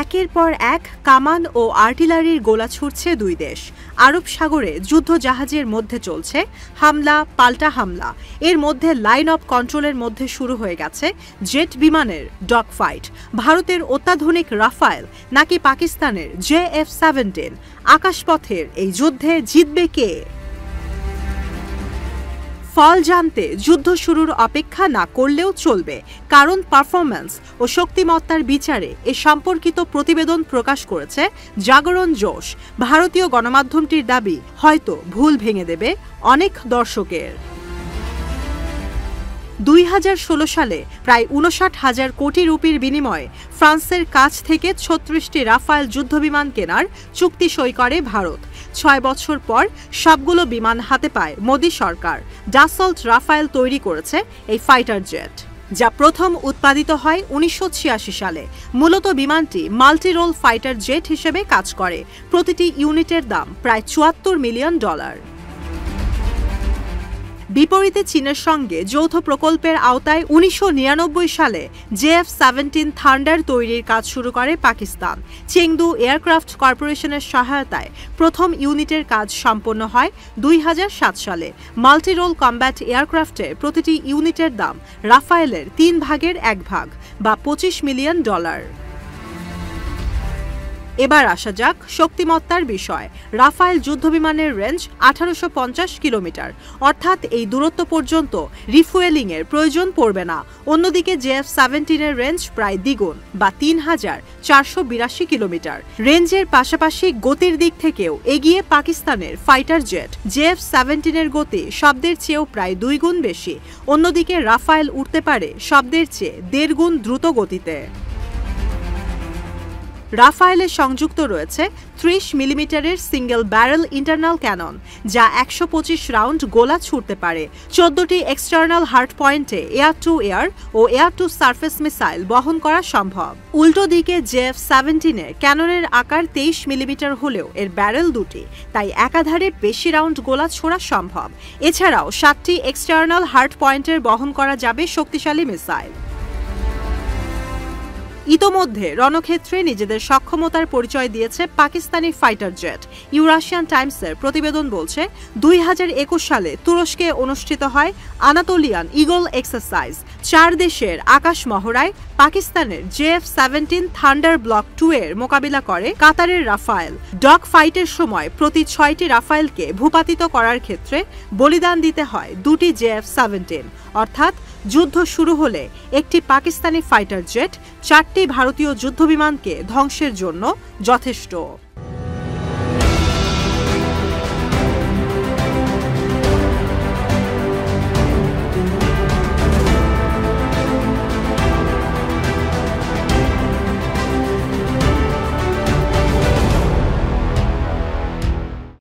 একের পর এক কামান ও আর্টিলারির গোলা ছুড়ছে দুই দেশ। আরব সাগরে যুদ্ধ জাহাজের মধ্যে চলছে হামলা পাল্টা হামলা। এর মধ্যে লাইন অফ কন্ট্রোলের মধ্যে শুরু হয়ে গেছে জেট বিমানের ডগ ফাইট। ভারতের অত্যাধুনিক রাফায়েল নাকি পাকিস্তানের JF-17? আকাশপথের এই যুদ্ধে জিতবে কে? ফল জানতে যুদ্ধ শুরুর অপেক্ষা না করলেও চলবে, কারণ পারফরম্যান্স ও শক্তিমত্তার বিচারে এ সম্পর্কিত প্রতিবেদন প্রকাশ করেছে জাগরণ জোশ। ভারতীয় গণমাধ্যমটির দাবি হয়তো ভুল ভেঙে দেবে অনেক দর্শকের। 2016 সালে প্রায় 59,000 কোটি রুপির বিনিময়ে ফ্রান্সের কাছ থেকে 36টি রাফায়েল যুদ্ধবিমান কেনার চুক্তি সই করে ভারত। 6 বছর পর সবগুলো বিমান হাতে পায় মোদি সরকার। ডাসল্ট রাফায়েল তৈরি করেছে এই ফাইটার জেট, যা প্রথম উৎপাদিত হয় 1986 সালে। মূলত বিমানটি মাল্টি রোল ফাইটার জেট হিসেবে কাজ করে। প্রতিটি ইউনিটের দাম প্রায় $74 মিলিয়ন। বিপরীতে চীনের সঙ্গে যৌথ প্রকল্পের আওতায় 1999 সালে JF-17 থান্ডার তৈরির কাজ শুরু করে পাকিস্তান। চেংদু এয়ারক্রাফট কর্পোরেশনের সহায়তায় প্রথম ইউনিটের কাজ সম্পন্ন হয় 2007 সালে। মাল্টি রোল কম্ব্যাট এয়ারক্রাফটের প্রতিটি ইউনিটের দাম রাফায়েলের 3 ভাগের 1 ভাগ বা $25 মিলিয়ন। এবার আসা যাক শক্তিমত্তার বিষয়। রাফায়েল যুদ্ধবিমানের রেঞ্জ 1850 কিলোমিটার, অর্থাৎ এই দূরত্ব পর্যন্ত রিফুয়েলিংয়ের প্রয়োজন পড়বে না। অন্যদিকে JF-17 এর রেঞ্জ প্রায় দ্বিগুণ বা 3482 কিলোমিটার। রেঞ্জের পাশাপাশি গতির দিক থেকেও এগিয়ে পাকিস্তানের ফাইটার জেট। JF-17 এর গতি শব্দের চেয়েও প্রায় 2 গুণ বেশি। অন্যদিকে রাফায়েল উঠতে পারে শব্দের চেয়ে 1.5 গুণ দ্রুত গতিতে। রাফায়েলে সংযুক্ত রয়েছে 30 মিলিমিটারের সিঙ্গেল ব্যারেল ইন্টারনাল ক্যানন, যা 125 রাউন্ড গোলা ছুড়তে পারে। 14টি এক্সটার্নাল হার্ড পয়েন্টে এয়ার টু এয়ার ও এয়ার টু সারফেস মিসাইল বহন করা সম্ভব। উল্টো দিকে JF-17 এর ক্যাননের আকার 23 মিলিমিটার হলেও এর ব্যারেল দুটি, তাই একাধারে বেশি রাউন্ড গোলা ছোড়া সম্ভব। এছাড়াও 7টি এক্সটার্নাল হার্ড পয়েন্টের বহন করা যাবে শক্তিশালী মিসাইল। ইতোমধ্যে রণক্ষেত্রে নিজেদের সক্ষমতার পরিচয় দিয়েছে পাকিস্তানি ফাইটার জেট। ইউরাশিয়ান টাইমসের প্রতিবেদন বলছে 2021 সালে তুরস্কে অনুষ্ঠিত হয় আনাতোলিয়ান ইগল এক্সারসাইজ। 4 দেশের আকাশ মহড়ায় পাকিস্তানের JF-17 থান্ডার ব্লক 2 এর মোকাবিলা করে কাতারের রাফায়েল। ডগ ফাইটের সময় প্রতি 6টি রাফায়েলকে ভূপাতিত করার ক্ষেত্রে বলিদান দিতে হয় 2টি JF-17, অর্থাৎ যুদ্ধ শুরু হলে একটি পাকিস্তানি ফাইটার জেট 4টি ভারতীয় যুদ্ধবিমানকে ধ্বংসের জন্য যথেষ্ট।